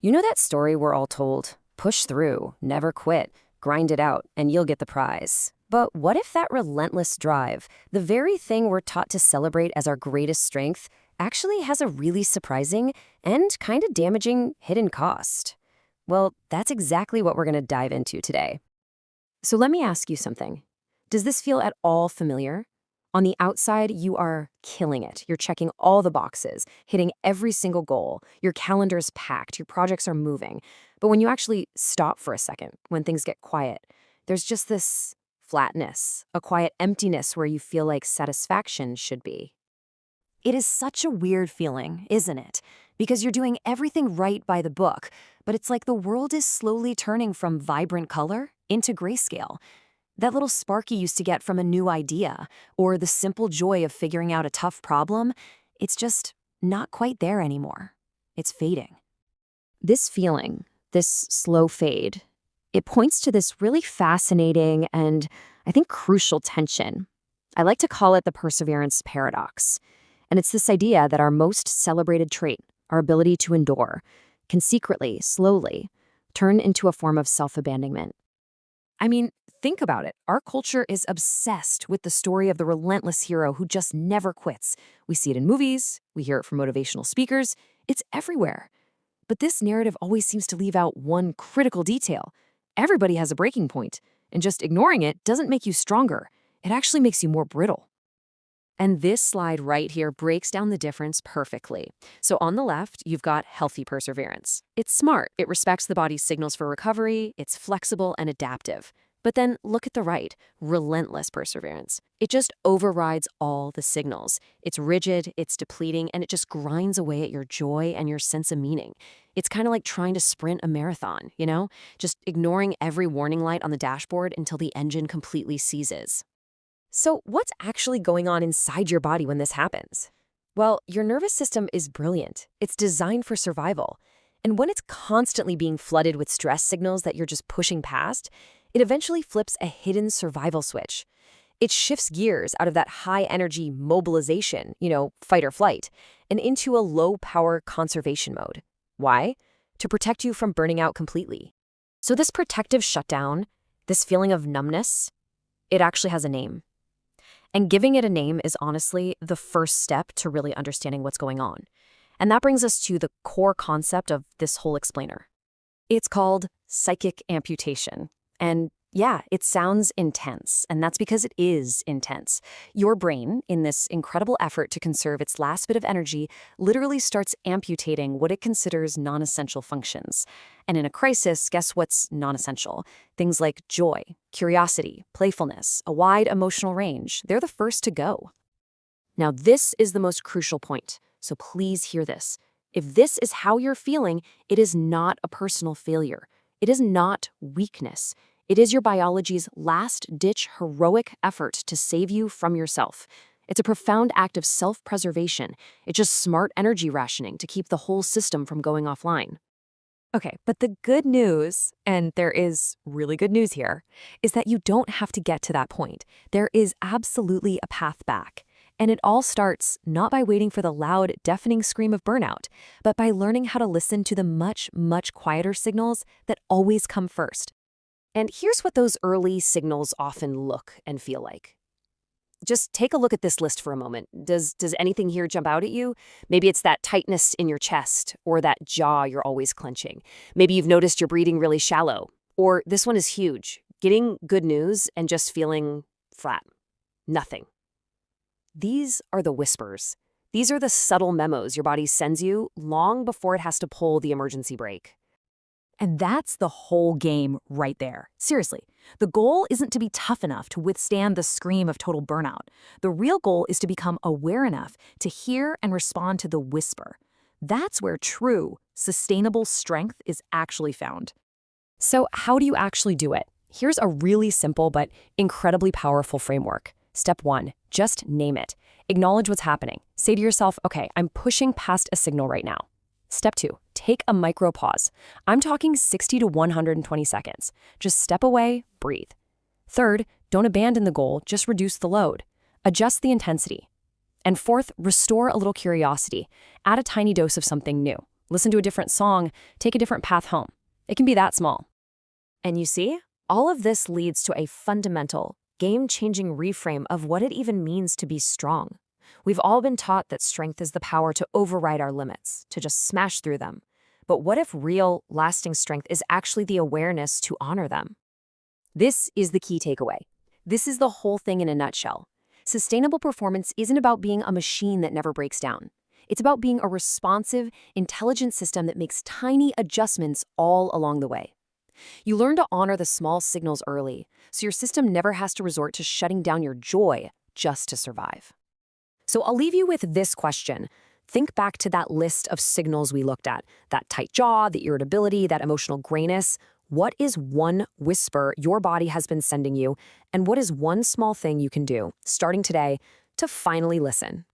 You know that story we're all told? Push through, never quit, grind it out, and you'll get the prize. But what if that relentless drive, the very thing we're taught to celebrate as our greatest strength, actually has a really surprising and kind of damaging hidden cost? Well, that's exactly what we're going to dive into today. So let me ask you something. Does this feel at all familiar? On the outside, you are killing it. You're checking all the boxes, hitting every single goal. Your calendar is packed, your projects are moving. But when you actually stop for a second, when things get quiet, there's just this flatness, a quiet emptiness where you feel like satisfaction should be. It is such a weird feeling, isn't it? Because you're doing everything right by the book, but it's like the world is slowly turning from vibrant color into grayscale. That little spark you used to get from a new idea, or the simple joy of figuring out a tough problem, it's just not quite there anymore. It's fading. This feeling, this slow fade, it points to this really fascinating and, I think, crucial tension. I like to call it the perseverance paradox. And it's this idea that our most celebrated trait, our ability to endure, can secretly, slowly, turn into a form of self-abandonment. I mean, think about it. Our culture is obsessed with the story of the relentless hero who just never quits. We see it in movies, we hear it from motivational speakers, it's everywhere. But this narrative always seems to leave out one critical detail. Everybody has a breaking point, and just ignoring it doesn't make you stronger. It actually makes you more brittle. And this slide right here breaks down the difference perfectly. So on the left, you've got healthy perseverance. It's smart, it respects the body's signals for recovery, it's flexible and adaptive. But then look at the right, relentless perseverance. It just overrides all the signals. It's rigid, it's depleting, and it just grinds away at your joy and your sense of meaning. It's kind of like trying to sprint a marathon, you know? Just ignoring every warning light on the dashboard until the engine completely seizes. So what's actually going on inside your body when this happens? Well, your nervous system is brilliant. It's designed for survival. And when it's constantly being flooded with stress signals that you're just pushing past, it eventually flips a hidden survival switch. It shifts gears out of that high-energy mobilization, fight or flight, and into a low-power conservation mode. Why? To protect you from burning out completely. So this protective shutdown, this feeling of numbness, it actually has a name. And giving it a name is honestly the first step to really understanding what's going on. And that brings us to the core concept of this whole explainer. It's called psychic amputation. And yeah, it sounds intense, and that's because it is intense. Your brain, in this incredible effort to conserve its last bit of energy, literally starts amputating what it considers non-essential functions. And in a crisis, guess what's non-essential? Things like joy, curiosity, playfulness, a wide emotional range, they're the first to go. Now, this is the most crucial point, so please hear this. If this is how you're feeling, it is not a personal failure. It is not weakness. It is your biology's last-ditch heroic effort to save you from yourself. It's a profound act of self-preservation. It's just smart energy rationing to keep the whole system from going offline. Okay, but the good news, and there is really good news here, is that you don't have to get to that point. There is absolutely a path back. And it all starts not by waiting for the loud, deafening scream of burnout, but by learning how to listen to the much, much quieter signals that always come first. And here's what those early signals often look and feel like. Just take a look at this list for a moment. Does anything here jump out at you? Maybe it's that tightness in your chest, or that jaw you're always clenching. Maybe you've noticed you're breathing really shallow. Or this one is huge, getting good news and just feeling flat. Nothing. These are the whispers. These are the subtle memos your body sends you long before it has to pull the emergency brake. And that's the whole game right there. Seriously, the goal isn't to be tough enough to withstand the scream of total burnout. The real goal is to become aware enough to hear and respond to the whisper. That's where true, sustainable strength is actually found. So how do you actually do it? Here's a really simple but incredibly powerful framework. Step 1, just name it. Acknowledge what's happening. Say to yourself, okay, I'm pushing past a signal right now. Step 2, take a micro pause. I'm talking 60 to 120 seconds. Just step away, breathe. Third, don't abandon the goal, just reduce the load. Adjust the intensity. And fourth, restore a little curiosity. Add a tiny dose of something new. listen to a different song, take a different path home. It can be that small. And you see, all of this leads to a fundamental, game-changing reframe of what it even means to be strong. We've all been taught that strength is the power to override our limits, to just smash through them. But what if real, lasting strength is actually the awareness to honor them? This is the key takeaway. This is the whole thing in a nutshell. Sustainable performance isn't about being a machine that never breaks down. It's about being a responsive, intelligent system that makes tiny adjustments all along the way. You learn to honor the small signals early, so your system never has to resort to shutting down your joy just to survive. So I'll leave you with this question. Think back to that list of signals we looked at, that tight jaw, the irritability, that emotional grayness. What is one whisper your body has been sending you, and what is one small thing you can do, starting today, to finally listen?